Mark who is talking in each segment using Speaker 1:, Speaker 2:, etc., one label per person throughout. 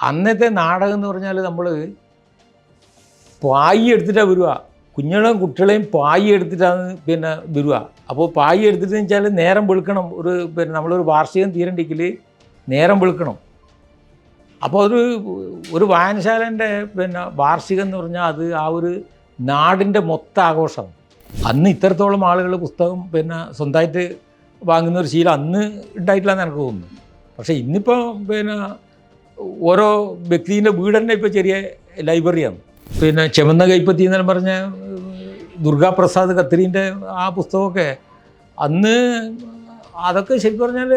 Speaker 1: അന്നത്തെ നാടകം എന്ന് പറഞ്ഞാൽ നമ്മൾ പായി എടുത്തിട്ടാണ് വരിക. കുട്ടികളെയും പായി എടുത്തിട്ടാണ് വരിക. അപ്പോൾ പായി എടുത്തിട്ട് വെച്ചാൽ നേരം വെളുക്കണം. നമ്മളൊരു വാർഷികം തീരണ്ടെങ്കിൽ നേരം വെളുക്കണം. അപ്പോൾ ഒരു വായനശാലേൻ്റെ വാർഷികം എന്ന് പറഞ്ഞാൽ അത് ആ ഒരു നാടിൻ്റെ മൊത്തം ആഘോഷം. അന്ന് ഇത്രത്തോളം ആളുകൾ പുസ്തകം സ്വന്തമായിട്ട് വാങ്ങുന്ന ഒരു ശീലം അന്ന് ഉണ്ടായിട്ടില്ലെന്ന് എനിക്ക് തോന്നുന്നു. പക്ഷേ ഇന്നിപ്പോൾ ഓരോ വ്യക്തിൻ്റെ വീട് തന്നെ ഇപ്പോൾ ചെറിയ ലൈബ്രറിയാണ്. ചെമന്ന കൈപ്പത്തി എന്നെല്ലാം പറഞ്ഞ ദുർഗാപ്രസാദ് ഖത്രീൻ്റെ ആ പുസ്തകമൊക്കെ അന്ന് അതൊക്കെ ശരിക്കും പറഞ്ഞാൽ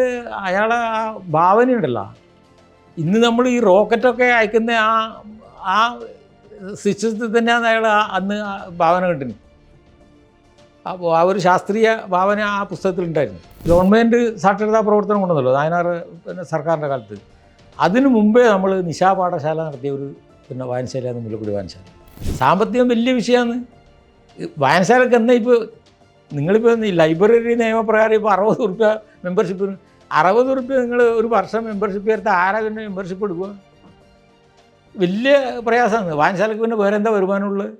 Speaker 1: അയാളെ ആ ഭാവനയുണ്ടല്ലോ. ഇന്ന് നമ്മൾ ഈ റോക്കറ്റൊക്കെ അയക്കുന്ന ആ സിസ്റ്റത്തിൽ തന്നെയാണ് അയാൾ അന്ന് ഭാവന കണ്ടിന്. അപ്പോൾ ആ ഒരു ശാസ്ത്രീയ ഭാവന ആ പുസ്തകത്തിലുണ്ടായിരുന്നു. ഗവൺമെൻറ് സാക്ഷരതാ പ്രവർത്തനം കൊണ്ടുവന്നല്ലോ നായനാർ സർക്കാരിൻ്റെ കാലത്ത്. അതിനു മുമ്പേ നമ്മൾ നിശാപാഠശാല നടത്തിയ ഒരു വായനശാലയാണ് മുല്ലക്കുടി വായനശാല. സാമ്പത്തികം വലിയ വിഷയമാണ്. വായനശാലക്ക് എന്നാൽ ഇപ്പോൾ നിങ്ങളിപ്പോൾ ഈ ലൈബ്രറി നിയമപ്രകാരം ഇപ്പോൾ 60 ഉറുപ്പ്യ മെമ്പർഷിപ്പിന് 60 ഉറുപ്പ്യ നിങ്ങൾ ഒരു വർഷം മെമ്പർഷിപ്പ് ചേർത്ത് ആരാ പിന്നെ മെമ്പർഷിപ്പ് എടുക്കുക? വലിയ പ്രയാസമാണ്. വായനശാലയ്ക്ക് പിന്നെ വേറെ എന്താ വരുമാനമുള്ളത്?